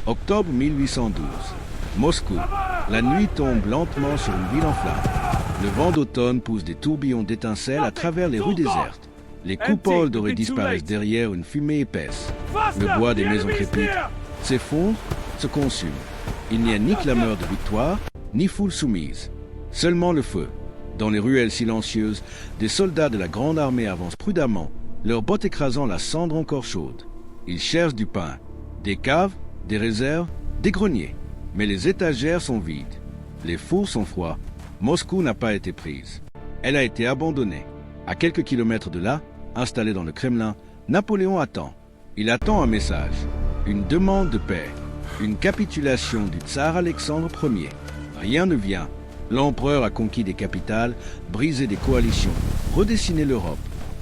Octobre 1812. Moscou. La nuit tombe lentement sur une ville en flammes. Le vent d'automne pousse des tourbillons d'étincelles à travers les rues désertes. Les coupoles dorées disparaissent derrière une fumée épaisse. Le bois des maisons crépite, s'effondre, se consume. Il n'y a ni clameur de victoire, ni foule soumise. Seulement le feu. Dans les ruelles silencieuses, des soldats de la grande armée avancent prudemment, leurs bottes écrasant la cendre encore chaude. Ils cherchent du pain, des caves, des réserves, des greniers. Mais les étagères sont vides. Les fours sont froids. Moscou n'a pas été prise. Elle a été abandonnée. À quelques kilomètres de là, installé dans le Kremlin, Napoléon attend. Il attend un message, une demande de paix, une capitulation du tsar Alexandre Ier. Rien ne vient. L'empereur a conquis des capitales, brisé des coalitions, redessiné l'Europe.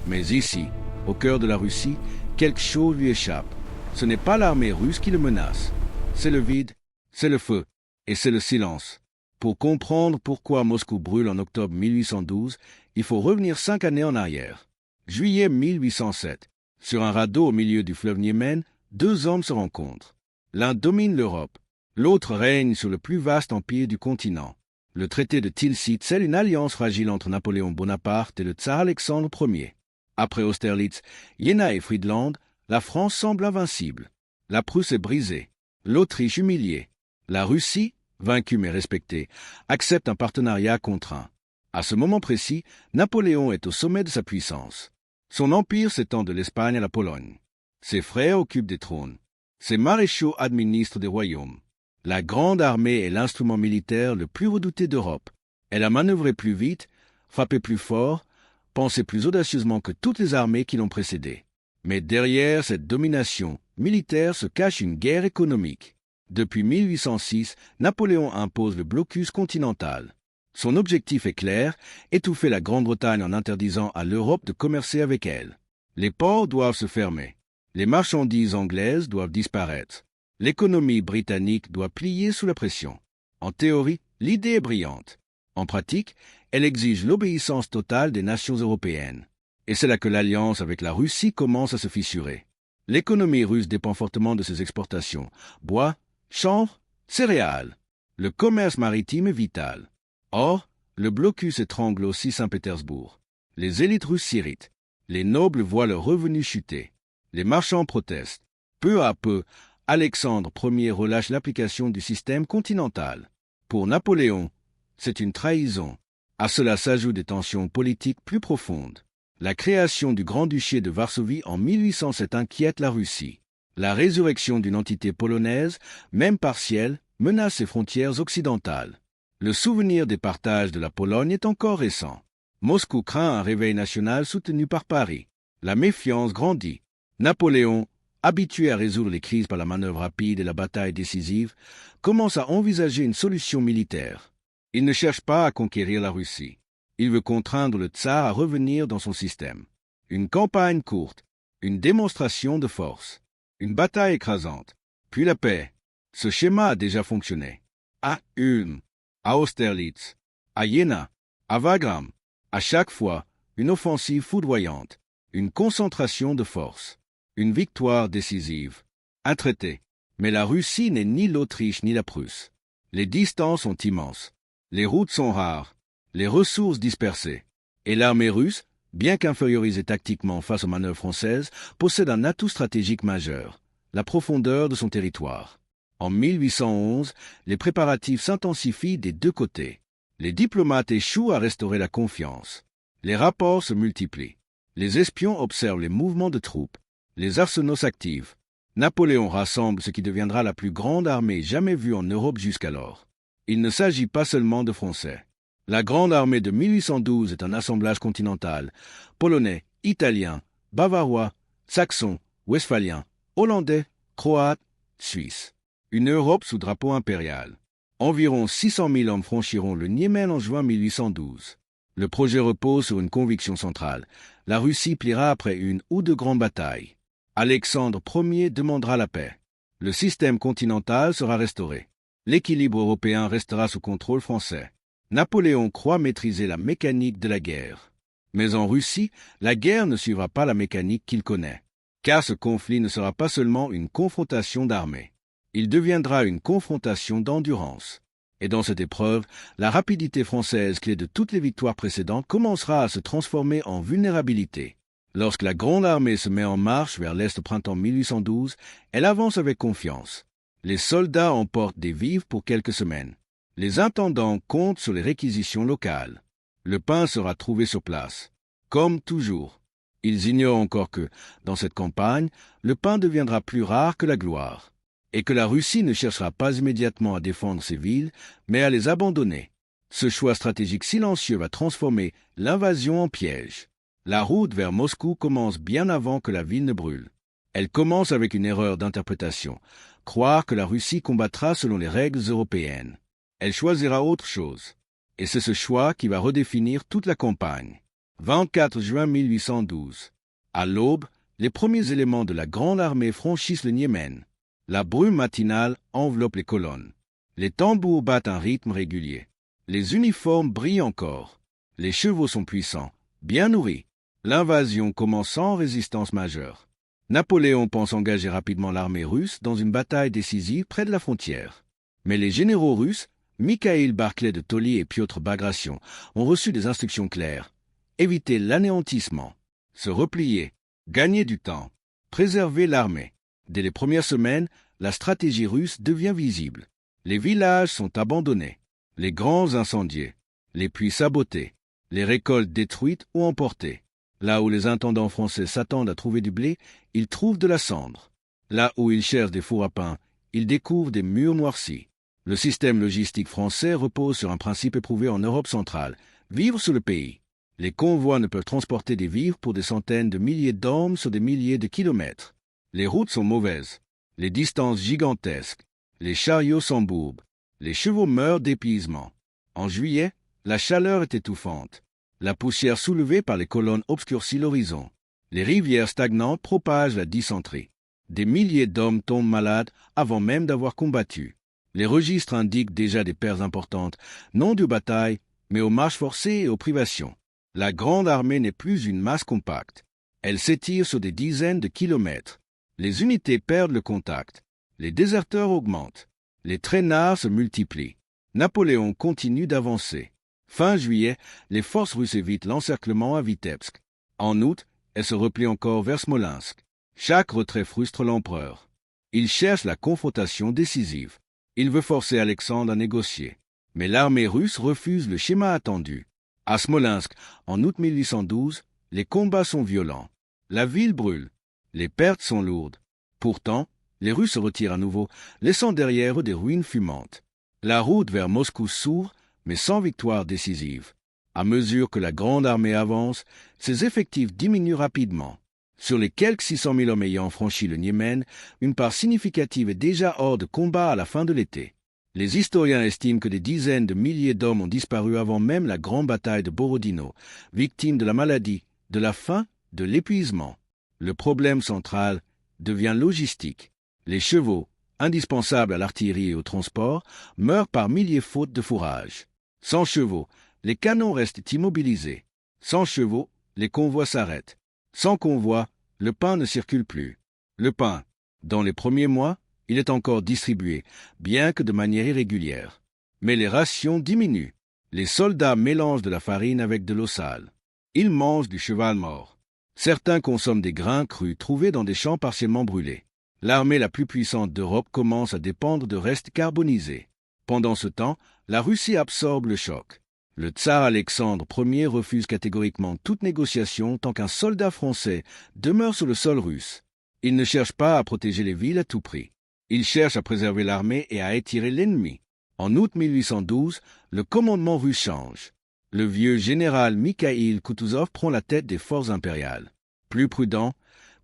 Mais ici, au cœur de la Russie, quelque chose lui échappe. Ce n'est pas l'armée russe qui le menace. C'est le vide, c'est le feu, et c'est le silence. Pour comprendre pourquoi Moscou brûle en octobre 1812, il faut revenir 5 années en arrière. Juillet 1807. Sur un radeau au milieu du fleuve Niémen, 2 hommes se rencontrent. L'un domine l'Europe, l'autre règne sur le plus vaste empire du continent. Le traité de Tilsit scelle une alliance fragile entre Napoléon Bonaparte et le tsar Alexandre Ier. Après Austerlitz, Iéna et Friedland, la France semble invincible. La Prusse est brisée, l'Autriche humiliée. La Russie, vaincue mais respectée, accepte un partenariat contraint. À ce moment précis, Napoléon est au sommet de sa puissance. Son empire s'étend de l'Espagne à la Pologne. Ses frères occupent des trônes. Ses maréchaux administrent des royaumes. La grande armée est l'instrument militaire le plus redouté d'Europe. Elle a manœuvré plus vite, frappé plus fort, pensé plus audacieusement que toutes les armées qui l'ont précédée. Mais derrière cette domination militaire se cache une guerre économique. Depuis 1806, Napoléon impose le blocus continental. Son objectif est clair, étouffer la Grande-Bretagne en interdisant à l'Europe de commercer avec elle. Les ports doivent se fermer. Les marchandises anglaises doivent disparaître. L'économie britannique doit plier sous la pression. En théorie, l'idée est brillante. En pratique, elle exige l'obéissance totale des nations européennes. Et c'est là que l'alliance avec la Russie commence à se fissurer. L'économie russe dépend fortement de ses exportations. Bois, chanvre, céréales. Le commerce maritime est vital. Or, le blocus étrangle aussi Saint-Pétersbourg. Les élites russes s'irritent. Les nobles voient leurs revenus chuter. Les marchands protestent. Peu à peu, Alexandre Ier relâche l'application du système continental. Pour Napoléon, c'est une trahison. À cela s'ajoutent des tensions politiques plus profondes. La création du Grand-Duché de Varsovie en 1807 inquiète la Russie. La résurrection d'une entité polonaise, même partielle, menace ses frontières occidentales. Le souvenir des partages de la Pologne est encore récent. Moscou craint un réveil national soutenu par Paris. La méfiance grandit. Napoléon, habitué à résoudre les crises par la manœuvre rapide et la bataille décisive, commence à envisager une solution militaire. Il ne cherche pas à conquérir la Russie. Il veut contraindre le tsar à revenir dans son système. Une campagne courte, une démonstration de force, une bataille écrasante, puis la paix. Ce schéma a déjà fonctionné. À Ulm, à Austerlitz, à Iéna, à Wagram. À chaque fois, une offensive foudroyante, une concentration de force, une victoire décisive, un traité. Mais la Russie n'est ni l'Autriche ni la Prusse. Les distances sont immenses, les routes sont rares, les ressources dispersées. Et l'armée russe, bien qu'infériorisée tactiquement face aux manœuvres françaises, possède un atout stratégique majeur, la profondeur de son territoire. En 1811, les préparatifs s'intensifient des deux côtés. Les diplomates échouent à restaurer la confiance. Les rapports se multiplient. Les espions observent les mouvements de troupes. Les arsenaux s'activent. Napoléon rassemble ce qui deviendra la plus grande armée jamais vue en Europe jusqu'alors. Il ne s'agit pas seulement de Français. La grande armée de 1812 est un assemblage continental. Polonais, Italiens, Bavarois, Saxons, Westphaliens, Hollandais, Croates, Suisses. Une Europe sous drapeau impérial. Environ 600 000 hommes franchiront le Niémen en juin 1812. Le projet repose sur une conviction centrale. La Russie pliera après une ou deux grandes batailles. Alexandre Ier demandera la paix. Le système continental sera restauré. L'équilibre européen restera sous contrôle français. Napoléon croit maîtriser la mécanique de la guerre. Mais en Russie, la guerre ne suivra pas la mécanique qu'il connaît. Car ce conflit ne sera pas seulement une confrontation d'armées. Il deviendra une confrontation d'endurance. Et dans cette épreuve, la rapidité française, clé de toutes les victoires précédentes, commencera à se transformer en vulnérabilité. Lorsque la Grande Armée se met en marche vers l'Est au printemps 1812, elle avance avec confiance. Les soldats emportent des vivres pour quelques semaines. Les intendants comptent sur les réquisitions locales. Le pain sera trouvé sur place. Comme toujours. Ils ignorent encore que, dans cette campagne, le pain deviendra plus rare que la gloire, et que la Russie ne cherchera pas immédiatement à défendre ses villes, mais à les abandonner. Ce choix stratégique silencieux va transformer l'invasion en piège. La route vers Moscou commence bien avant que la ville ne brûle. Elle commence avec une erreur d'interprétation, croire que la Russie combattra selon les règles européennes. Elle choisira autre chose, et c'est ce choix qui va redéfinir toute la campagne. 24 juin 1812. À l'aube, les premiers éléments de la Grande Armée franchissent le Niémen. La brume matinale enveloppe les colonnes. Les tambours battent un rythme régulier. Les uniformes brillent encore. Les chevaux sont puissants, bien nourris. L'invasion commence sans résistance majeure. Napoléon pense engager rapidement l'armée russe dans une bataille décisive près de la frontière. Mais les généraux russes, Mikhaïl Barclay de Tolly et Piotr Bagration, ont reçu des instructions claires. Éviter l'anéantissement, se replier, gagner du temps, préserver l'armée. Dès les premières semaines, la stratégie russe devient visible. Les villages sont abandonnés, les grands incendiés, les puits sabotés, les récoltes détruites ou emportées. Là où les intendants français s'attendent à trouver du blé, ils trouvent de la cendre. Là où ils cherchent des fours à pain, ils découvrent des murs noircis. Le système logistique français repose sur un principe éprouvé en Europe centrale, vivre sur le pays. Les convois ne peuvent transporter des vivres pour des centaines de milliers d'hommes sur des milliers de kilomètres. Les routes sont mauvaises, les distances gigantesques, les chariots s'embourbent, les chevaux meurent d'épuisement. En juillet, la chaleur est étouffante. La poussière soulevée par les colonnes obscurcit l'horizon. Les rivières stagnantes propagent la dysenterie. Des milliers d'hommes tombent malades avant même d'avoir combattu. Les registres indiquent déjà des pertes importantes, non dues aux batailles, mais aux marches forcées et aux privations. La Grande Armée n'est plus une masse compacte. Elle s'étire sur des dizaines de kilomètres. Les unités perdent le contact. Les déserteurs augmentent. Les traînards se multiplient. Napoléon continue d'avancer. Fin juillet, les forces russes évitent l'encerclement à Vitebsk. En août, elles se replient encore vers Smolensk. Chaque retrait frustre l'empereur. Il cherche la confrontation décisive. Il veut forcer Alexandre à négocier. Mais l'armée russe refuse le schéma attendu. À Smolensk, en août 1812, les combats sont violents. La ville brûle. Les pertes sont lourdes. Pourtant, les Russes se retirent à nouveau, laissant derrière eux des ruines fumantes. La route vers Moscou s'ouvre, mais sans victoire décisive. À mesure que la Grande Armée avance, ses effectifs diminuent rapidement. Sur les quelques 600 000 hommes ayant franchi le Niémen, une part significative est déjà hors de combat à la fin de l'été. Les historiens estiment que des dizaines de milliers d'hommes ont disparu avant même la grande bataille de Borodino, victimes de la maladie, de la faim, de l'épuisement. Le problème central devient logistique. Les chevaux, indispensables à l'artillerie et au transport, meurent par milliers faute de fourrage. Sans chevaux, les canons restent immobilisés. Sans chevaux, les convois s'arrêtent. Sans convoi, le pain ne circule plus. Le pain, dans les premiers mois, il est encore distribué, bien que de manière irrégulière. Mais les rations diminuent. Les soldats mélangent de la farine avec de l'eau sale. Ils mangent du cheval mort. Certains consomment des grains crus trouvés dans des champs partiellement brûlés. L'armée la plus puissante d'Europe commence à dépendre de restes carbonisés. Pendant ce temps, la Russie absorbe le choc. Le tsar Alexandre Ier refuse catégoriquement toute négociation tant qu'un soldat français demeure sur le sol russe. Il ne cherche pas à protéger les villes à tout prix. Il cherche à préserver l'armée et à étirer l'ennemi. En août 1812, le commandement russe change. Le vieux général Mikhaïl Koutouzov prend la tête des forces impériales. Plus prudent,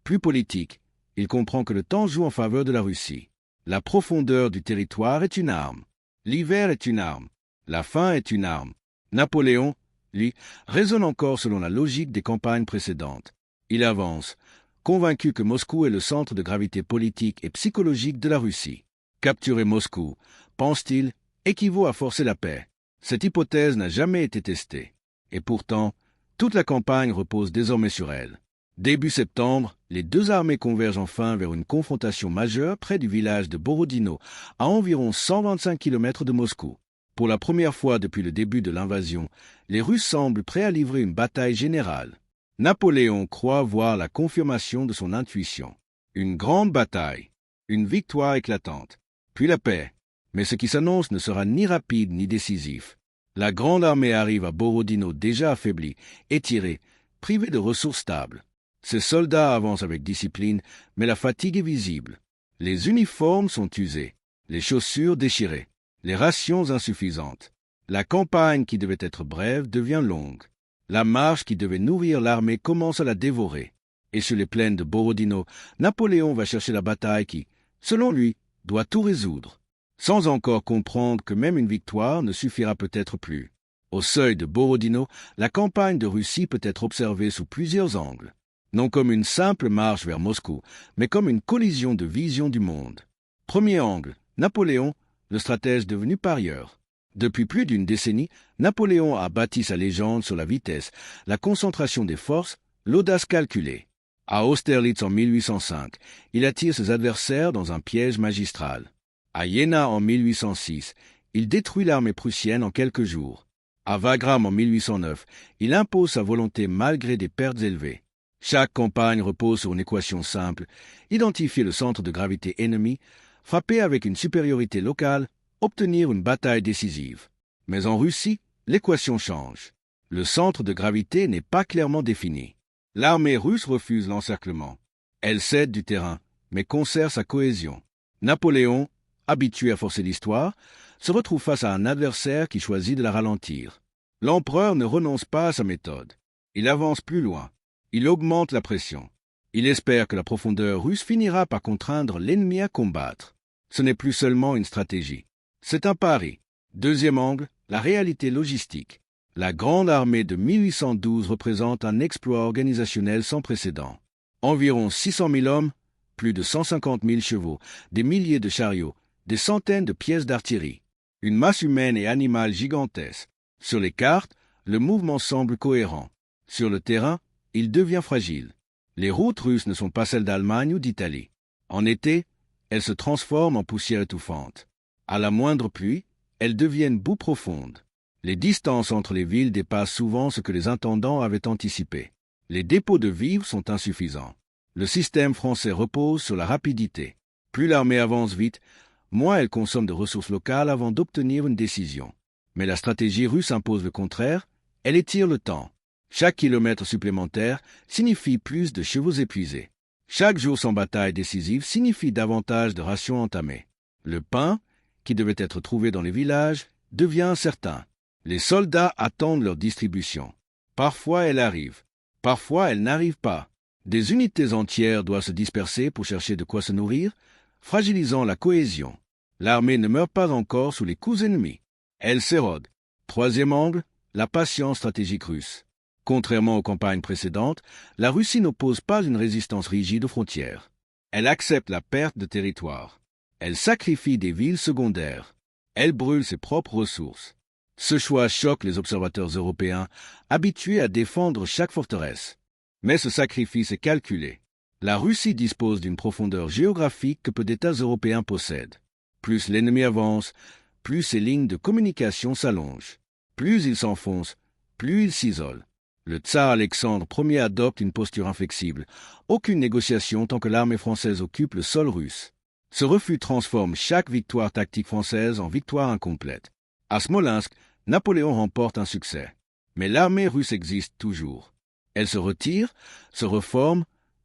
plus politique, il comprend que le temps joue en faveur de la Russie. La profondeur du territoire est une arme. L'hiver est une arme. La faim est une arme. Napoléon, lui, raisonne encore selon la logique des campagnes précédentes. Il avance, convaincu que Moscou est le centre de gravité politique et psychologique de la Russie. Capturer Moscou, pense-t-il, équivaut à forcer la paix. Cette hypothèse n'a jamais été testée. Et pourtant, toute la campagne repose désormais sur elle. Début septembre, Les deux armées convergent enfin vers une confrontation majeure près du village de Borodino, à environ 125 km de Moscou. Pour la première fois depuis le début de l'invasion, les Russes semblent prêts à livrer une bataille générale. Napoléon croit voir la confirmation de son intuition. Une grande bataille, une victoire éclatante, puis la paix. Mais ce qui s'annonce ne sera ni rapide ni décisif. La grande armée arrive à Borodino déjà affaiblie, étirée, privée de ressources stables. Ses soldats avancent avec discipline, mais la fatigue est visible. Les uniformes sont usés, les chaussures déchirées, les rations insuffisantes. La campagne qui devait être brève devient longue. La marche qui devait nourrir l'armée commence à la dévorer. Et sur les plaines de Borodino, Napoléon va chercher la bataille qui, selon lui, doit tout résoudre, sans encore comprendre que même une victoire ne suffira peut-être plus. Au seuil de Borodino, la campagne de Russie peut être observée sous plusieurs angles. Non comme une simple marche vers Moscou, mais comme une collision de visions du monde. Premier angle, Napoléon, le stratège devenu parieur. Depuis plus d'une décennie, Napoléon a bâti sa légende sur la vitesse, la concentration des forces, l'audace calculée. À Austerlitz en 1805, il attire ses adversaires dans un piège magistral. À Iéna en 1806, il détruit l'armée prussienne en quelques jours. À Wagram en 1809, il impose sa volonté malgré des pertes élevées. Chaque campagne repose sur une équation simple, identifier le centre de gravité ennemi, frapper avec une supériorité locale, obtenir une bataille décisive. Mais en Russie, l'équation change. Le centre de gravité n'est pas clairement défini. L'armée russe refuse l'encerclement. Elle cède du terrain, mais conserve sa cohésion. Napoléon, habitué à forcer l'histoire, se retrouve face à un adversaire qui choisit de la ralentir. L'empereur ne renonce pas à sa méthode. Il avance plus loin. Il augmente la pression. Il espère que la profondeur russe finira par contraindre l'ennemi à combattre. Ce n'est plus seulement une stratégie. C'est un pari. Deuxième angle, la réalité logistique. La grande armée de 1812 représente un exploit organisationnel sans précédent. Environ 600 000 hommes, plus de 150 000 chevaux, des milliers de chariots, des centaines de pièces d'artillerie. Une masse humaine et animale gigantesque. Sur les cartes, le mouvement semble cohérent. Sur le terrain, il devient fragile. Les routes russes ne sont pas celles d'Allemagne ou d'Italie. En été, elles se transforment en poussière étouffante. À la moindre pluie, elles deviennent boue profonde. Les distances entre les villes dépassent souvent ce que les intendants avaient anticipé. Les dépôts de vivres sont insuffisants. Le système français repose sur la rapidité. Plus l'armée avance vite, moins elle consomme de ressources locales avant d'obtenir une décision. Mais la stratégie russe impose le contraire, elle étire le temps. Chaque kilomètre supplémentaire signifie plus de chevaux épuisés. Chaque jour sans bataille décisive signifie davantage de rations entamées. Le pain, qui devait être trouvé dans les villages, devient incertain. Les soldats attendent leur distribution. Parfois elle arrive, parfois elle n'arrive pas. Des unités entières doivent se disperser pour chercher de quoi se nourrir, fragilisant la cohésion. L'armée ne meurt pas encore sous les coups ennemis. Elle s'érode. Troisième angle, la patience stratégique russe. Contrairement aux campagnes précédentes, la Russie n'oppose pas une résistance rigide aux frontières. Elle accepte la perte de territoire. Elle sacrifie des villes secondaires. Elle brûle ses propres ressources. Ce choix choque les observateurs européens, habitués à défendre chaque forteresse. Mais ce sacrifice est calculé. La Russie dispose d'une profondeur géographique que peu d'États européens possèdent. Plus l'ennemi avance, plus ses lignes de communication s'allongent. Plus il s'enfonce, plus il s'isole. Le tsar Alexandre Ier adopte une posture inflexible. Aucune négociation tant que l'armée française occupe le sol russe. Ce refus transforme chaque victoire tactique française en victoire incomplète. À Smolensk, Napoléon remporte un succès. Mais l'armée russe existe toujours. Elle se retire, se reforme,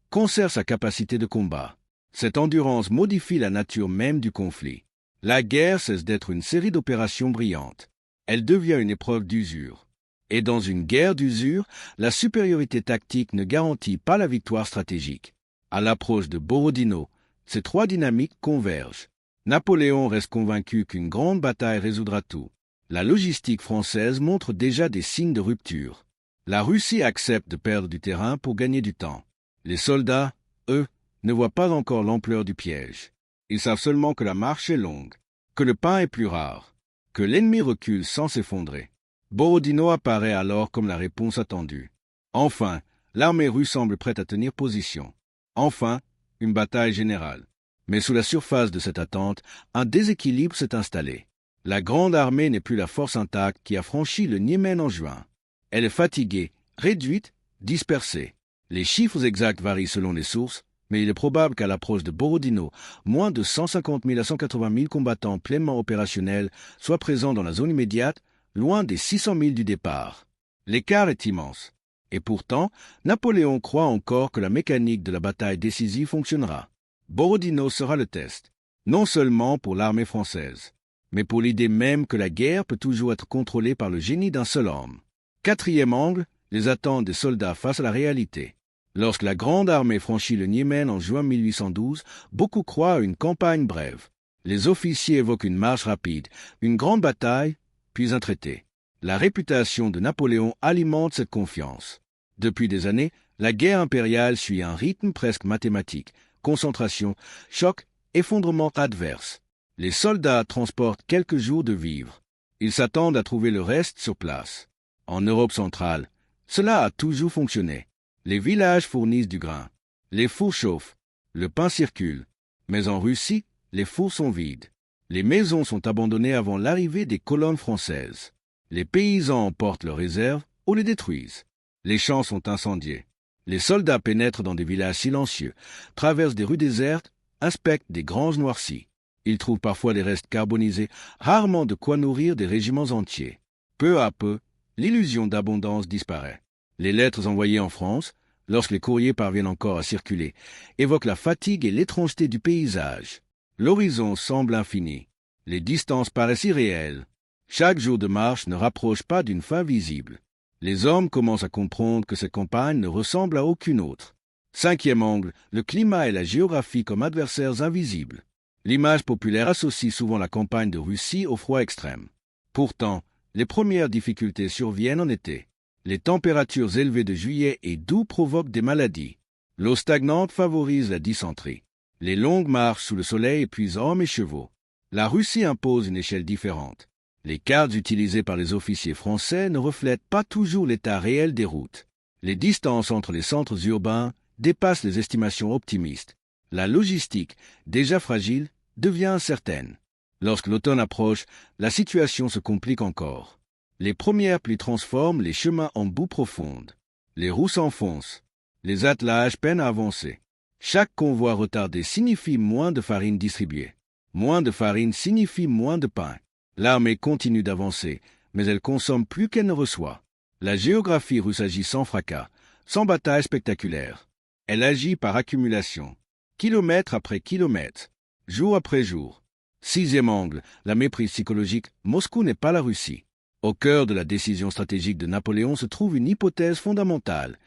conserve sa capacité de combat. Cette endurance modifie la nature même du conflit. La guerre cesse d'être une série d'opérations brillantes. Elle devient une épreuve d'usure. Et dans une guerre d'usure, la supériorité tactique ne garantit pas la victoire stratégique. À l'approche de Borodino, ces trois dynamiques convergent. Napoléon reste convaincu qu'une grande bataille résoudra tout. La logistique française montre déjà des signes de rupture. La Russie accepte de perdre du terrain pour gagner du temps. Les soldats, eux, ne voient pas encore l'ampleur du piège. Ils savent seulement que la marche est longue, que le pain est plus rare, que l'ennemi recule sans s'effondrer. Borodino apparaît alors comme la réponse attendue. Enfin, l'armée russe semble prête à tenir position. Enfin, une bataille générale. Mais sous la surface de cette attente, un déséquilibre s'est installé. La grande armée n'est plus la force intacte qui a franchi le Niémen en juin. Elle est fatiguée, réduite, dispersée. Les chiffres exacts varient selon les sources, mais il est probable qu'à l'approche de Borodino, moins de 150 000 à 180 000 combattants pleinement opérationnels soient présents dans la zone immédiate, loin des 600 000 du départ. L'écart est immense. Et pourtant, Napoléon croit encore que la mécanique de la bataille décisive fonctionnera. Borodino sera le test, non seulement pour l'armée française, mais pour l'idée même que la guerre peut toujours être contrôlée par le génie d'un seul homme. Quatrième angle, les attentes des soldats face à la réalité. Lorsque la grande armée franchit le Niémen en juin 1812, beaucoup croient à une campagne brève. Les officiers évoquent une marche rapide, une grande bataille, puis un traité. La réputation de Napoléon alimente cette confiance. Depuis des années, la guerre impériale suit un rythme presque mathématique. Concentration, choc, effondrement adverse. Les soldats transportent quelques jours de vivres. Ils s'attendent à trouver le reste sur place. En Europe centrale, cela a toujours fonctionné. Les villages fournissent du grain. Les fours chauffent. Le pain circule. Mais en Russie, les fours sont vides. Les maisons sont abandonnées avant l'arrivée des colonnes françaises. Les paysans emportent leurs réserves ou les détruisent. Les champs sont incendiés. Les soldats pénètrent dans des villages silencieux, traversent des rues désertes, inspectent des granges noircies. Ils trouvent parfois des restes carbonisés, rarement de quoi nourrir des régiments entiers. Peu à peu, l'illusion d'abondance disparaît. Les lettres envoyées en France, lorsque les courriers parviennent encore à circuler, évoquent la fatigue et l'étrangeté du paysage. L'horizon semble infini. Les distances paraissent irréelles. Chaque jour de marche ne rapproche pas d'une fin visible. Les hommes commencent à comprendre que cette campagne ne ressemble à aucune autre. Cinquième angle, le climat et la géographie comme adversaires invisibles. L'image populaire associe souvent la campagne de Russie au froid extrême. Pourtant, les premières difficultés surviennent en été. Les températures élevées de juillet et d'août provoquent des maladies. L'eau stagnante favorise la dysenterie. Les longues marches sous le soleil épuisent hommes et chevaux. La Russie impose une échelle différente. Les cartes utilisées par les officiers français ne reflètent pas toujours l'état réel des routes. Les distances entre les centres urbains dépassent les estimations optimistes. La logistique, déjà fragile, devient incertaine. Lorsque l'automne approche, la situation se complique encore. Les premières pluies transforment les chemins en boue profonde. Les roues s'enfoncent. Les attelages peinent à avancer. Chaque convoi retardé signifie moins de farine distribuée. Moins de farine signifie moins de pain. L'armée continue d'avancer, mais elle consomme plus qu'elle ne reçoit. La géographie russe agit sans fracas, sans bataille spectaculaire. Elle agit par accumulation, kilomètre après kilomètre, jour après jour. Sixième angle, la méprise psychologique, Moscou n'est pas la Russie. Au cœur de la décision stratégique de Napoléon se trouve une hypothèse fondamentale.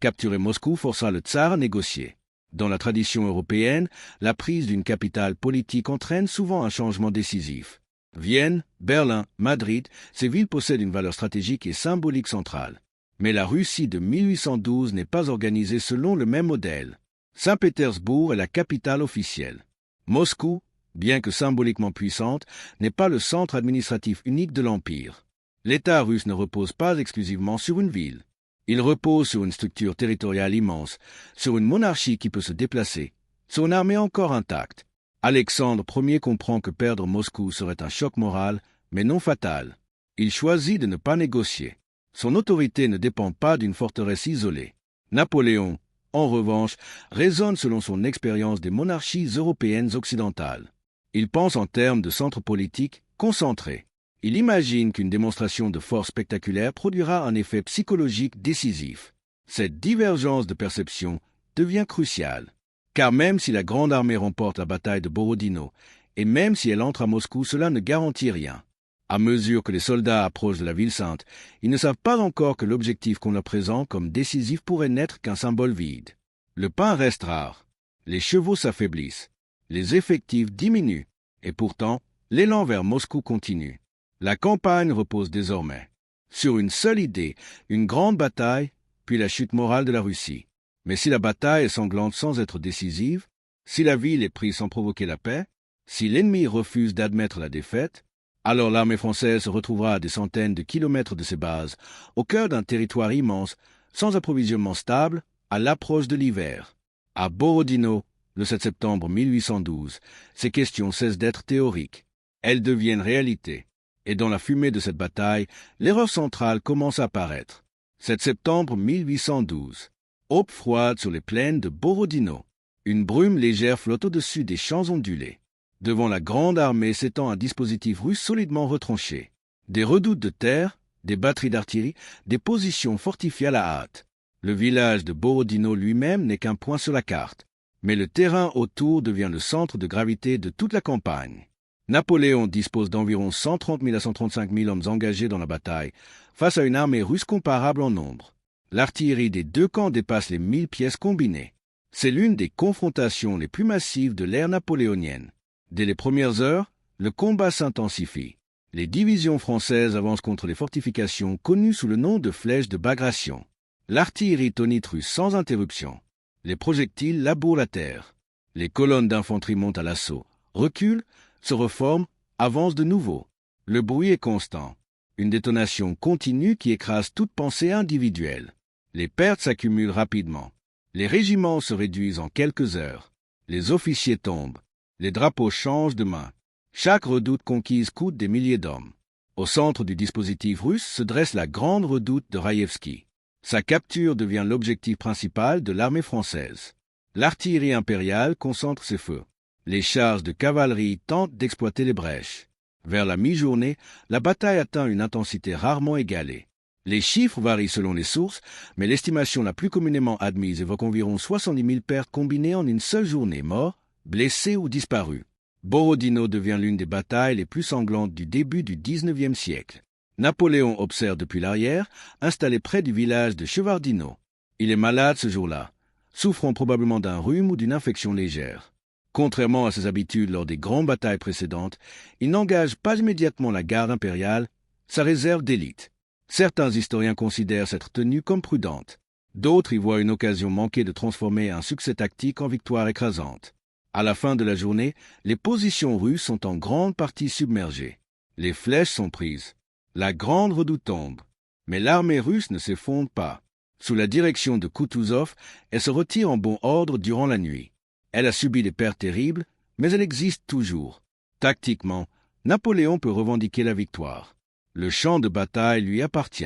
Capturer Moscou forcera le tsar à négocier. Dans la tradition européenne, la prise d'une capitale politique entraîne souvent un changement décisif. Vienne, Berlin, Madrid, ces villes possèdent une valeur stratégique et symbolique centrale. Mais la Russie de 1812 n'est pas organisée selon le même modèle. Saint-Pétersbourg est la capitale officielle. Moscou, bien que symboliquement puissante, n'est pas le centre administratif unique de l'Empire. L'État russe ne repose pas exclusivement sur une ville. Il repose sur une structure territoriale immense, sur une monarchie qui peut se déplacer, sur une armée encore intacte. Alexandre Ier comprend que perdre Moscou serait un choc moral, mais non fatal. Il choisit de ne pas négocier. Son autorité ne dépend pas d'une forteresse isolée. Napoléon, en revanche, raisonne selon son expérience des monarchies européennes occidentales. Il pense en termes de centre politique concentré. Il imagine qu'une démonstration de force spectaculaire produira un effet psychologique décisif. Cette divergence de perception devient cruciale. Car même si la grande armée remporte la bataille de Borodino, et même si elle entre à Moscou, cela ne garantit rien. À mesure que les soldats approchent de la ville sainte, ils ne savent pas encore que l'objectif qu'on leur présente comme décisif pourrait n'être qu'un symbole vide. Le pain reste rare, les chevaux s'affaiblissent, les effectifs diminuent, et pourtant, l'élan vers Moscou continue. La campagne repose désormais sur une seule idée, une grande bataille, puis la chute morale de la Russie. Mais si la bataille est sanglante sans être décisive, si la ville est prise sans provoquer la paix, si l'ennemi refuse d'admettre la défaite, alors l'armée française se retrouvera à des centaines de kilomètres de ses bases, au cœur d'un territoire immense, sans approvisionnement stable, à l'approche de l'hiver. À Borodino, le 7 septembre 1812, ces questions cessent d'être théoriques. Elles deviennent réalité. Et dans la fumée de cette bataille, l'erreur centrale commence à apparaître. 7 septembre 1812. Aube froide sur les plaines de Borodino. Une brume légère flotte au-dessus des champs ondulés. Devant la grande armée s'étend un dispositif russe solidement retranché. Des redoutes de terre, des batteries d'artillerie, des positions fortifiées à la hâte. Le village de Borodino lui-même n'est qu'un point sur la carte, mais le terrain autour devient le centre de gravité de toute la campagne. Napoléon dispose d'environ 130 000 à 135 000 hommes engagés dans la bataille, face à une armée russe comparable en nombre. L'artillerie des deux camps dépasse les 1000 pièces combinées. C'est l'une des confrontations les plus massives de l'ère napoléonienne. Dès les premières heures, le combat s'intensifie. Les divisions françaises avancent contre les fortifications connues sous le nom de flèches de Bagration. L'artillerie tonitrusse sans interruption. Les projectiles labourent la terre. Les colonnes d'infanterie montent à l'assaut, reculent, se reforment, avancent de nouveau. Le bruit est constant. Une détonation continue qui écrase toute pensée individuelle. Les pertes s'accumulent rapidement. Les régiments se réduisent en quelques heures. Les officiers tombent. Les drapeaux changent de main. Chaque redoute conquise coûte des milliers d'hommes. Au centre du dispositif russe se dresse la grande redoute de Raïevski. Sa capture devient l'objectif principal de l'armée française. L'artillerie impériale concentre ses feux. Les charges de cavalerie tentent d'exploiter les brèches. Vers la mi-journée, la bataille atteint une intensité rarement égalée. Les chiffres varient selon les sources, mais l'estimation la plus communément admise évoque environ 70 000 pertes combinées en une seule journée, morts, blessés ou disparus. Borodino devient l'une des batailles les plus sanglantes du début du XIXe siècle. Napoléon observe depuis l'arrière, installé près du village de Chevardino. Il est malade ce jour-là, souffrant probablement d'un rhume ou d'une infection légère. Contrairement à ses habitudes lors des grandes batailles précédentes, il n'engage pas immédiatement la garde impériale, sa réserve d'élite. Certains historiens considèrent cette tenue comme prudente. D'autres y voient une occasion manquée de transformer un succès tactique en victoire écrasante. À la fin de la journée, les positions russes sont en grande partie submergées. Les flèches sont prises. La grande redoute tombe. Mais l'armée russe ne s'effondre pas. Sous la direction de Koutouzov, elle se retire en bon ordre durant la nuit. Elle a subi des pertes terribles, mais elle existe toujours. Tactiquement, Napoléon peut revendiquer la victoire. Le champ de bataille lui appartient.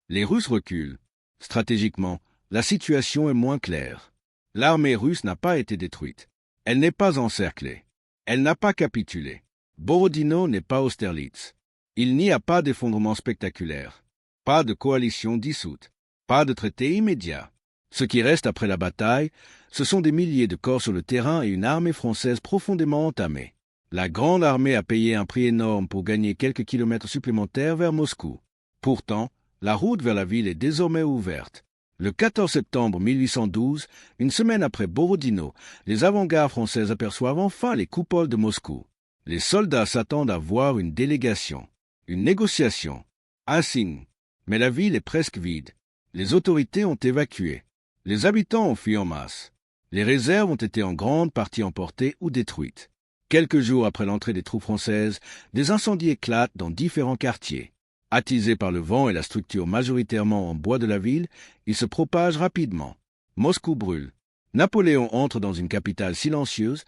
Les Russes reculent. Stratégiquement, la situation est moins claire. L'armée russe n'a pas été détruite. Elle n'est pas encerclée. Elle n'a pas capitulé. Borodino n'est pas Austerlitz. Il n'y a pas d'effondrement spectaculaire. Pas de coalition dissoute. Pas de traité immédiat. Ce qui reste après la bataille, ce sont des milliers de corps sur le terrain et une armée française profondément entamée. La grande armée a payé un prix énorme pour gagner quelques kilomètres supplémentaires vers Moscou. Pourtant, la route vers la ville est désormais ouverte. Le 14 septembre 1812, une semaine après Borodino, les avant-gardes françaises aperçoivent enfin les coupoles de Moscou. Les soldats s'attendent à voir une délégation, une négociation, un signe. Mais la ville est presque vide. Les autorités ont évacué. Les habitants ont fui en masse. Les réserves ont été en grande partie emportées ou détruites. Quelques jours après l'entrée des troupes françaises, des incendies éclatent dans différents quartiers. Attisés par le vent et la structure majoritairement en bois de la ville, ils se propagent rapidement. Moscou brûle. Napoléon entre dans une capitale silencieuse,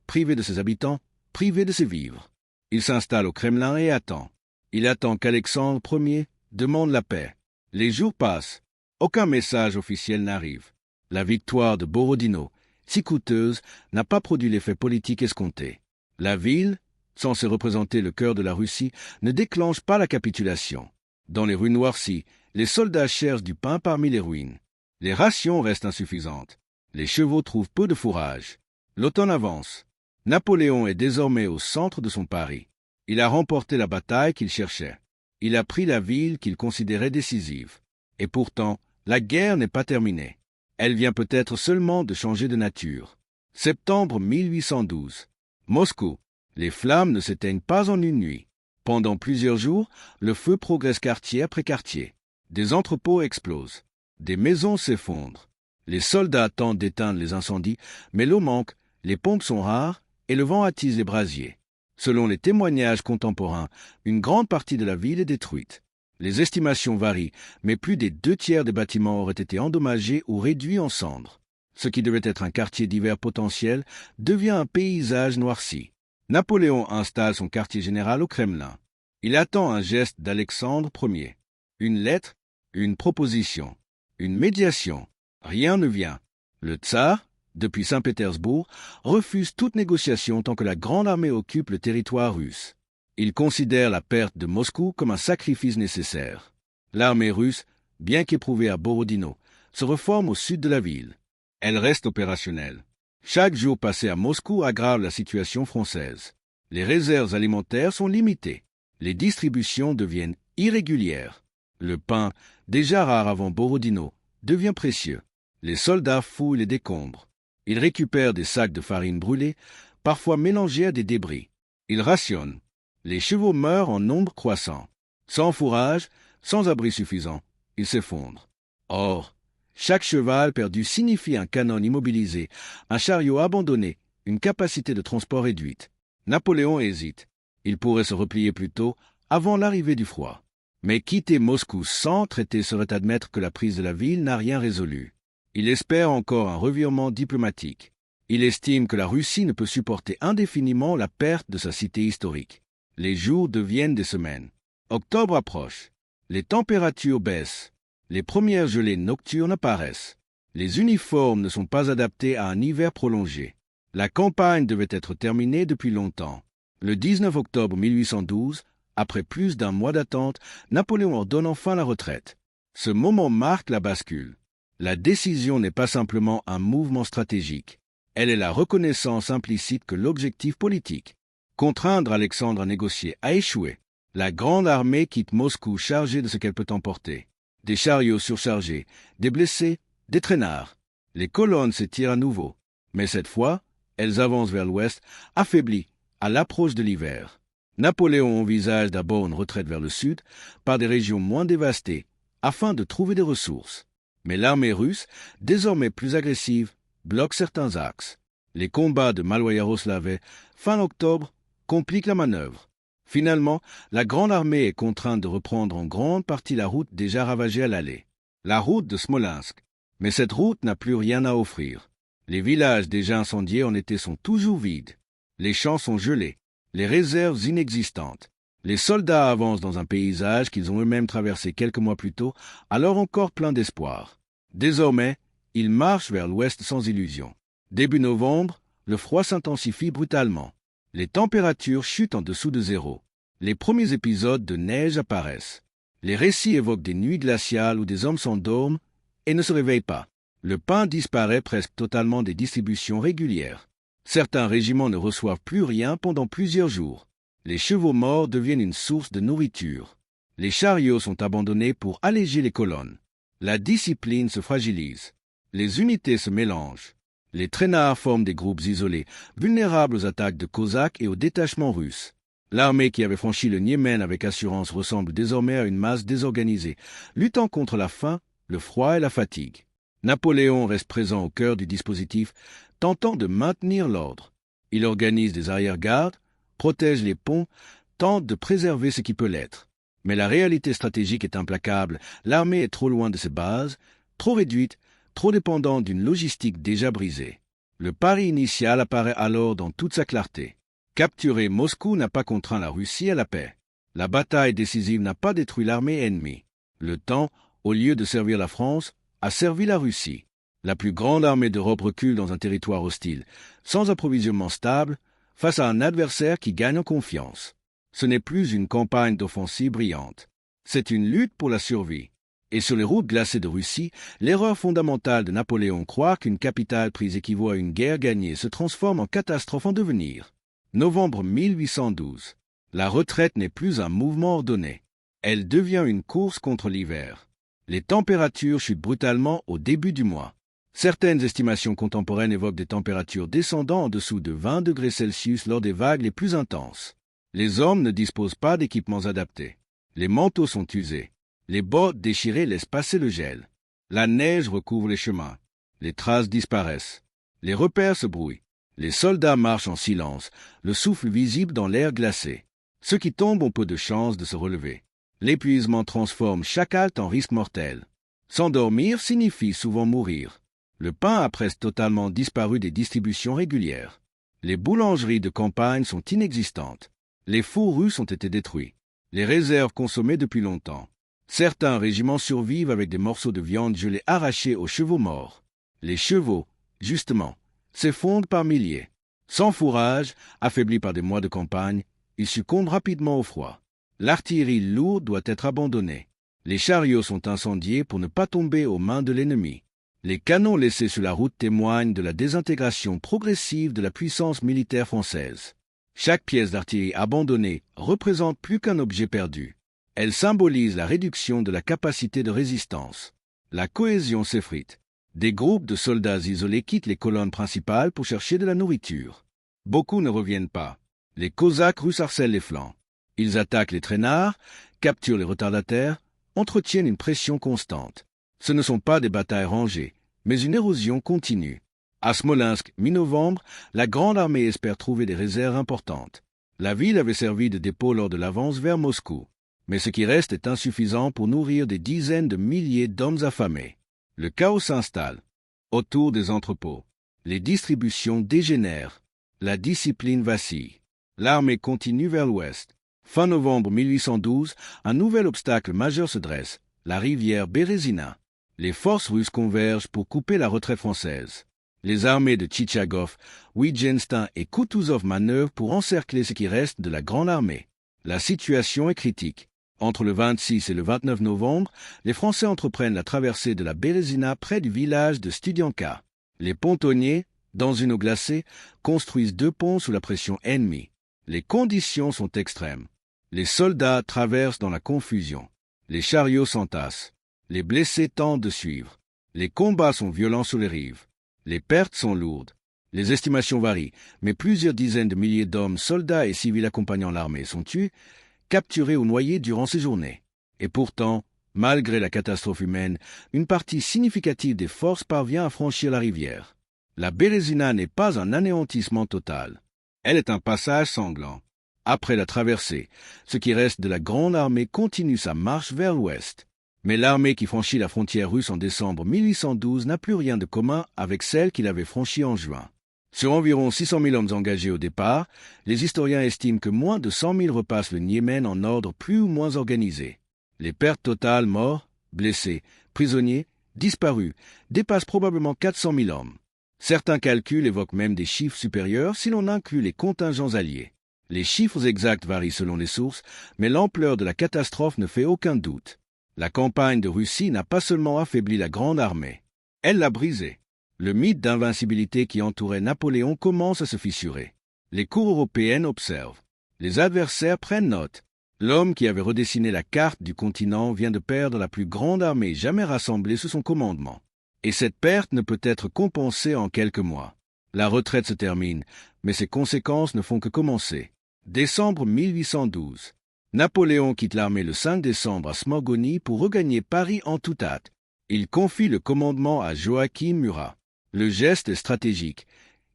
privée de ses habitants, privée de ses vivres. Il s'installe au Kremlin et attend. Il attend qu'Alexandre Ier demande la paix. Les jours passent. Aucun message officiel n'arrive. La victoire de Borodino, si coûteuse, n'a pas produit l'effet politique escompté. La ville, censée représenter le cœur de la Russie, ne déclenche pas la capitulation. Dans les rues noircies, les soldats cherchent du pain parmi les ruines. Les rations restent insuffisantes. Les chevaux trouvent peu de fourrage. L'automne avance. Napoléon est désormais au centre de son pari. Il a remporté la bataille qu'il cherchait. Il a pris la ville qu'il considérait décisive. Et pourtant, la guerre n'est pas terminée. Elle vient peut-être seulement de changer de nature. Septembre 1812. Moscou. Les flammes ne s'éteignent pas en une nuit. Pendant plusieurs jours, le feu progresse quartier après quartier. Des entrepôts explosent. Des maisons s'effondrent. Les soldats tentent d'éteindre les incendies, mais l'eau manque, les pompes sont rares et le vent attise les brasiers. Selon les témoignages contemporains, une grande partie de la ville est détruite. Les estimations varient, mais plus des 2 tiers des bâtiments auraient été endommagés ou réduits en cendres. Ce qui devait être un quartier d'hiver potentiel devient un paysage noirci. Napoléon installe son quartier général au Kremlin. Il attend un geste d'Alexandre Ier. Une lettre, une proposition, une médiation. Rien ne vient. Le tsar, depuis Saint-Pétersbourg, refuse toute négociation tant que la grande armée occupe le territoire russe. Il considère la perte de Moscou comme un sacrifice nécessaire. L'armée russe, bien qu'éprouvée à Borodino, se reforme au sud de la ville. Elle reste opérationnelle. Chaque jour passé à Moscou aggrave la situation française. Les réserves alimentaires sont limitées. Les distributions deviennent irrégulières. Le pain, déjà rare avant Borodino, devient précieux. Les soldats fouillent les décombres. Ils récupèrent des sacs de farine brûlée, parfois mélangés à des débris. Ils rationnent. Les chevaux meurent en nombre croissant. Sans fourrage, sans abri suffisant, ils s'effondrent. Or, chaque cheval perdu signifie un canon immobilisé, un chariot abandonné, une capacité de transport réduite. Napoléon hésite. Il pourrait se replier plus tôt, avant l'arrivée du froid. Mais quitter Moscou sans traité serait admettre que la prise de la ville n'a rien résolu. Il espère encore un revirement diplomatique. Il estime que la Russie ne peut supporter indéfiniment la perte de sa cité historique. Les jours deviennent des semaines. Octobre approche. Les températures baissent. Les premières gelées nocturnes apparaissent. Les uniformes ne sont pas adaptés à un hiver prolongé. La campagne devait être terminée depuis longtemps. Le 19 octobre 1812, après plus d'un mois d'attente, Napoléon ordonne enfin la retraite. Ce moment marque la bascule. La décision n'est pas simplement un mouvement stratégique. Elle est la reconnaissance implicite que l'objectif politique, contraindre Alexandre à négocier, a échoué. La grande armée quitte Moscou chargée de ce qu'elle peut emporter. Des chariots surchargés, des blessés, des traînards. Les colonnes s'étirent à nouveau, mais cette fois, elles avancent vers l'ouest, affaiblies, à l'approche de l'hiver. Napoléon envisage d'abord une retraite vers le sud, par des régions moins dévastées, afin de trouver des ressources. Mais l'armée russe, désormais plus agressive, bloque certains axes. Les combats de Maloye-Yaroslavl, fin octobre, compliquent la manœuvre. Finalement, la grande armée est contrainte de reprendre en grande partie la route déjà ravagée à l'aller, la route de Smolensk. Mais cette route n'a plus rien à offrir. Les villages déjà incendiés en été sont toujours vides. Les champs sont gelés, les réserves inexistantes. Les soldats avancent dans un paysage qu'ils ont eux-mêmes traversé quelques mois plus tôt, alors encore plein d'espoir. Désormais, ils marchent vers l'ouest sans illusion. Début novembre, le froid s'intensifie brutalement. Les températures chutent en dessous de zéro. Les premiers épisodes de neige apparaissent. Les récits évoquent des nuits glaciales où des hommes s'endorment et ne se réveillent pas. Le pain disparaît presque totalement des distributions régulières. Certains régiments ne reçoivent plus rien pendant plusieurs jours. Les chevaux morts deviennent une source de nourriture. Les chariots sont abandonnés pour alléger les colonnes. La discipline se fragilise. Les unités se mélangent. Les traînards forment des groupes isolés, vulnérables aux attaques de Cosaques et aux détachements russes. L'armée qui avait franchi le Niémen avec assurance ressemble désormais à une masse désorganisée, luttant contre la faim, le froid et la fatigue. Napoléon reste présent au cœur du dispositif, tentant de maintenir l'ordre. Il organise des arrière-gardes, protège les ponts, tente de préserver ce qui peut l'être. Mais la réalité stratégique est implacable, l'armée est trop loin de ses bases, trop réduite, trop dépendante d'une logistique déjà brisée. Le pari initial apparaît alors dans toute sa clarté. Capturer Moscou n'a pas contraint la Russie à la paix. La bataille décisive n'a pas détruit l'armée ennemie. Le temps, au lieu de servir la France, a servi la Russie. La plus grande armée d'Europe recule dans un territoire hostile, sans approvisionnement stable, face à un adversaire qui gagne en confiance. Ce n'est plus une campagne d'offensive brillante. C'est une lutte pour la survie. Et sur les routes glacées de Russie, l'erreur fondamentale de Napoléon croire qu'une capitale prise équivaut à une guerre gagnée se transforme en catastrophe en devenir. Novembre 1812. La retraite n'est plus un mouvement ordonné. Elle devient une course contre l'hiver. Les températures chutent brutalement au début du mois. Certaines estimations contemporaines évoquent des températures descendant en dessous de 20 degrés Celsius lors des vagues les plus intenses. Les hommes ne disposent pas d'équipements adaptés. Les manteaux sont usés. Les bottes déchirées laissent passer le gel. La neige recouvre les chemins. Les traces disparaissent. Les repères se brouillent. Les soldats marchent en silence, le souffle visible dans l'air glacé. Ceux qui tombent ont peu de chance de se relever. L'épuisement transforme chaque halte en risque mortel. S'endormir signifie souvent mourir. Le pain a presque totalement disparu des distributions régulières. Les boulangeries de campagne sont inexistantes. Les fours russes ont été détruits. Les réserves consommées depuis longtemps. Certains régiments survivent avec des morceaux de viande gelée arrachés aux chevaux morts. Les chevaux, justement, s'effondrent par milliers. Sans fourrage, affaiblis par des mois de campagne, ils succombent rapidement au froid. L'artillerie lourde doit être abandonnée. Les chariots sont incendiés pour ne pas tomber aux mains de l'ennemi. Les canons laissés sur la route témoignent de la désintégration progressive de la puissance militaire française. Chaque pièce d'artillerie abandonnée représente plus qu'un objet perdu. Elle symbolise la réduction de la capacité de résistance. La cohésion s'effrite. Des groupes de soldats isolés quittent les colonnes principales pour chercher de la nourriture. Beaucoup ne reviennent pas. Les Cosaques russes harcèlent les flancs. Ils attaquent les traînards, capturent les retardataires, entretiennent une pression constante. Ce ne sont pas des batailles rangées, mais une érosion continue. À Smolensk, mi-novembre, la Grande Armée espère trouver des réserves importantes. La ville avait servi de dépôt lors de l'avance vers Moscou, mais ce qui reste est insuffisant pour nourrir des dizaines de milliers d'hommes affamés. Le chaos s'installe. Autour des entrepôts, les distributions dégénèrent. La discipline vacille. L'armée continue vers l'ouest. Fin novembre 1812, un nouvel obstacle majeur se dresse, la rivière Bérésina. Les forces russes convergent pour couper la retraite française. Les armées de Tchitchagov, Wittgenstein et Kutuzov manœuvrent pour encercler ce qui reste de la Grande Armée. La situation est critique. Entre le 26 et le 29 novembre, les Français entreprennent la traversée de la Bérésina près du village de Studianka. Les pontonniers, dans une eau glacée, construisent 2 ponts sous la pression ennemie. Les conditions sont extrêmes. Les soldats traversent dans la confusion. Les chariots s'entassent. Les blessés tentent de suivre. Les combats sont violents sur les rives. Les pertes sont lourdes. Les estimations varient, mais plusieurs dizaines de milliers d'hommes, soldats et civils accompagnant l'armée sont tués, capturés ou noyés durant ces journées. Et pourtant, malgré la catastrophe humaine, une partie significative des forces parvient à franchir la rivière. La Bérésina n'est pas un anéantissement total. Elle est un passage sanglant. Après la traversée, ce qui reste de la Grande Armée continue sa marche vers l'ouest. Mais l'armée qui franchit la frontière russe en décembre 1812 n'a plus rien de commun avec celle qu'il avait franchie en juin. Sur environ 600 000 hommes engagés au départ, les historiens estiment que moins de 100 000 repassent le Niémen en ordre plus ou moins organisé. Les pertes totales, morts, blessés, prisonniers, disparus, dépassent probablement 400 000 hommes. Certains calculs évoquent même des chiffres supérieurs si l'on inclut les contingents alliés. Les chiffres exacts varient selon les sources, mais l'ampleur de la catastrophe ne fait aucun doute. La campagne de Russie n'a pas seulement affaibli la Grande Armée, elle l'a brisée. Le mythe d'invincibilité qui entourait Napoléon commence à se fissurer. Les cours européennes observent. Les adversaires prennent note. L'homme qui avait redessiné la carte du continent vient de perdre la plus grande armée jamais rassemblée sous son commandement. Et cette perte ne peut être compensée en quelques mois. La retraite se termine, mais ses conséquences ne font que commencer. Décembre 1812. Napoléon quitte l'armée le 5 décembre à Smorgony pour regagner Paris en toute hâte. Il confie le commandement à Joachim Murat. Le geste est stratégique.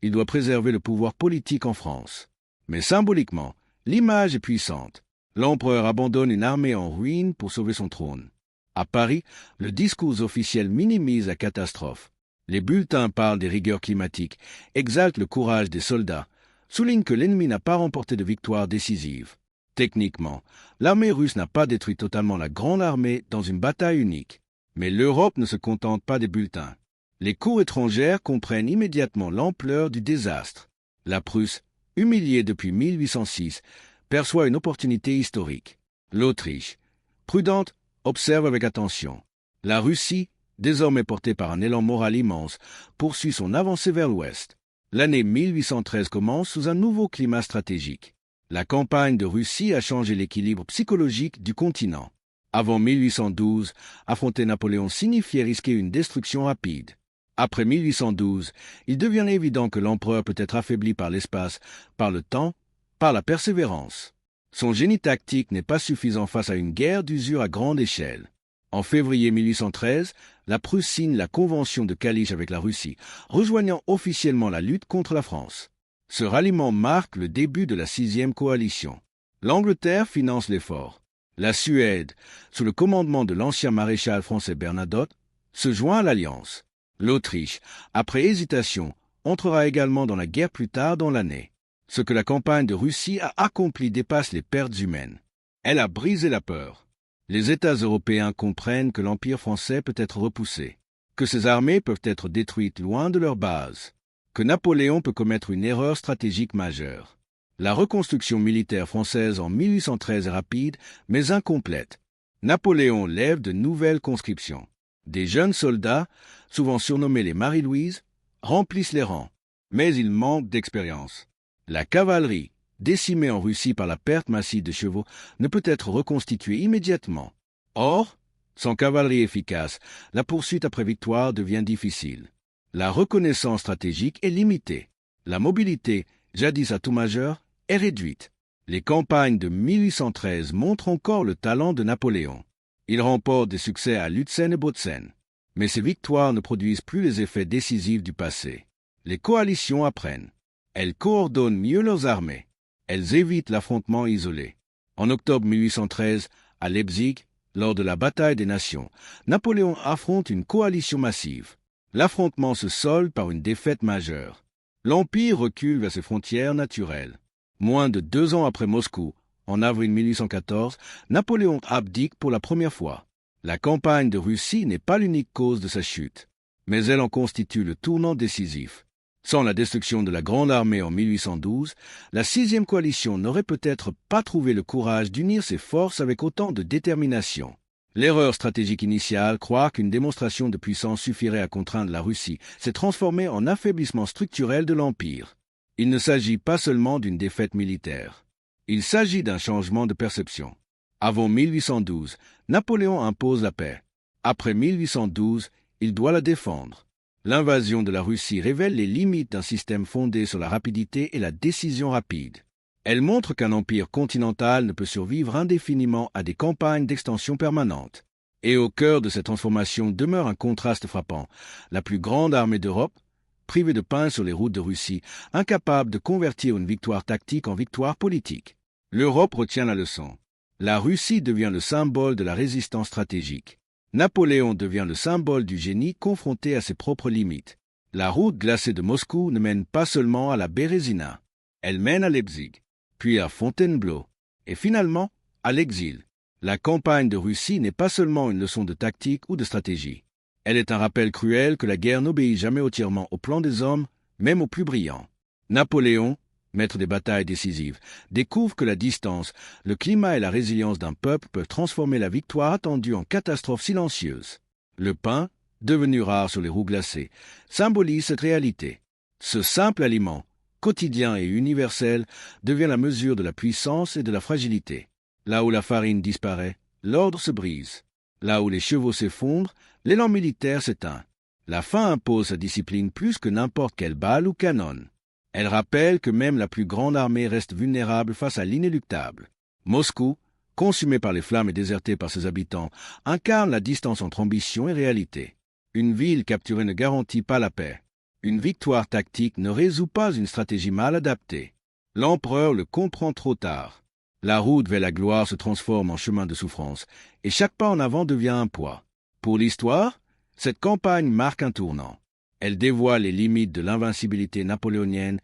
Il doit préserver le pouvoir politique en France. Mais symboliquement, l'image est puissante. L'empereur abandonne une armée en ruine pour sauver son trône. À Paris, le discours officiel minimise la catastrophe. Les bulletins parlent des rigueurs climatiques, exaltent le courage des soldats, soulignent que l'ennemi n'a pas remporté de victoire décisive. Techniquement, l'armée russe n'a pas détruit totalement la Grande Armée dans une bataille unique. Mais l'Europe ne se contente pas des bulletins. Les cours étrangères comprennent immédiatement l'ampleur du désastre. La Prusse, humiliée depuis 1806, perçoit une opportunité historique. L'Autriche, prudente, observe avec attention. La Russie, désormais portée par un élan moral immense, poursuit son avancée vers l'ouest. L'année 1813 commence sous un nouveau climat stratégique. La campagne de Russie a changé l'équilibre psychologique du continent. Avant 1812, affronter Napoléon signifiait risquer une destruction rapide. Après 1812, il devient évident que l'empereur peut être affaibli par l'espace, par le temps, par la persévérance. Son génie tactique n'est pas suffisant face à une guerre d'usure à grande échelle. En février 1813, la Prusse signe la convention de Calich avec la Russie, rejoignant officiellement la lutte contre la France. Ce ralliement marque le début de la 6e coalition. L'Angleterre finance l'effort. La Suède, sous le commandement de l'ancien maréchal français Bernadotte, se joint à l'alliance. L'Autriche, après hésitation, entrera également dans la guerre plus tard dans l'année. Ce que la campagne de Russie a accompli dépasse les pertes humaines. Elle a brisé la peur. Les États européens comprennent que l'Empire français peut être repoussé, que ses armées peuvent être détruites loin de leur base, que Napoléon peut commettre une erreur stratégique majeure. La reconstruction militaire française en 1813 est rapide, mais incomplète. Napoléon lève de nouvelles conscriptions. Des jeunes soldats, souvent surnommés les Marie-Louise, remplissent les rangs, mais ils manquent d'expérience. La cavalerie, décimée en Russie par la perte massive de chevaux, ne peut être reconstituée immédiatement. Or, sans cavalerie efficace, la poursuite après victoire devient difficile. La reconnaissance stratégique est limitée. La mobilité, jadis à tout majeur, est réduite. Les campagnes de 1813 montrent encore le talent de Napoléon. Il remporte des succès à Lutzen et Bautzen. Mais ces victoires ne produisent plus les effets décisifs du passé. Les coalitions apprennent. Elles coordonnent mieux leurs armées. Elles évitent l'affrontement isolé. En octobre 1813, à Leipzig, lors de la bataille des Nations, Napoléon affronte une coalition massive. L'affrontement se solde par une défaite majeure. L'Empire recule vers ses frontières naturelles. Moins de 2 ans après Moscou, en avril 1814, Napoléon abdique pour la première fois. La campagne de Russie n'est pas l'unique cause de sa chute, mais elle en constitue le tournant décisif. Sans la destruction de la Grande Armée en 1812, la 6e coalition n'aurait peut-être pas trouvé le courage d'unir ses forces avec autant de détermination. L'erreur stratégique initiale, croire qu'une démonstration de puissance suffirait à contraindre la Russie, s'est transformée en affaiblissement structurel de l'Empire. Il ne s'agit pas seulement d'une défaite militaire. Il s'agit d'un changement de perception. Avant 1812, Napoléon impose la paix. Après 1812, il doit la défendre. L'invasion de la Russie révèle les limites d'un système fondé sur la rapidité et la décision rapide. Elle montre qu'un empire continental ne peut survivre indéfiniment à des campagnes d'extension permanente. Et au cœur de cette transformation demeure un contraste frappant. La plus grande armée d'Europe, privée de pain sur les routes de Russie, incapable de convertir une victoire tactique en victoire politique. L'Europe retient la leçon. La Russie devient le symbole de la résistance stratégique. Napoléon devient le symbole du génie confronté à ses propres limites. La route glacée de Moscou ne mène pas seulement à la Bérésina. Elle mène à Leipzig, puis à Fontainebleau, et finalement à l'exil. La campagne de Russie n'est pas seulement une leçon de tactique ou de stratégie. Elle est un rappel cruel que la guerre n'obéit jamais entièrement au plan des hommes, même aux plus brillants. Napoléon, maître des batailles décisives, découvre que la distance, le climat et la résilience d'un peuple peuvent transformer la victoire attendue en catastrophe silencieuse. Le pain, devenu rare sur les roues glacées, symbolise cette réalité. Ce simple aliment, quotidien et universel, devient la mesure de la puissance et de la fragilité. Là où la farine disparaît, l'ordre se brise. Là où les chevaux s'effondrent, l'élan militaire s'éteint. La faim impose sa discipline plus que n'importe quelle balle ou canon. Elle rappelle que même la plus grande armée reste vulnérable face à l'inéluctable. Moscou, consumé par les flammes et déserté par ses habitants, incarne la distance entre ambition et réalité. Une ville capturée ne garantit pas la paix. Une victoire tactique ne résout pas une stratégie mal adaptée. L'empereur le comprend trop tard. La route vers la gloire se transforme en chemin de souffrance, et chaque pas en avant devient un poids. Pour l'histoire, cette campagne marque un tournant. Elle dévoile les limites de l'invincibilité napoléonienne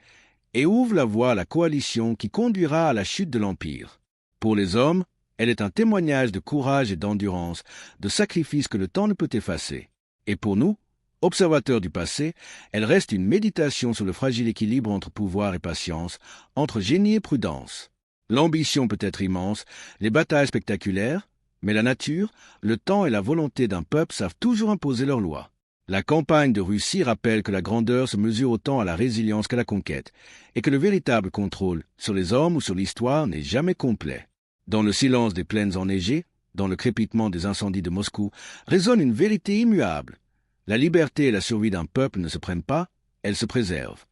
et ouvre la voie à la coalition qui conduira à la chute de l'Empire. Pour les hommes, elle est un témoignage de courage et d'endurance, de sacrifice que le temps ne peut effacer. Et pour nous, observateurs du passé, elle reste une méditation sur le fragile équilibre entre pouvoir et patience, entre génie et prudence. L'ambition peut être immense, les batailles spectaculaires, mais la nature, le temps et la volonté d'un peuple savent toujours imposer leurs lois. La campagne de Russie rappelle que la grandeur se mesure autant à la résilience qu'à la conquête, et que le véritable contrôle sur les hommes ou sur l'histoire n'est jamais complet. Dans le silence des plaines enneigées, dans le crépitement des incendies de Moscou, résonne une vérité immuable. La liberté et la survie d'un peuple ne se prennent pas, elles se préservent.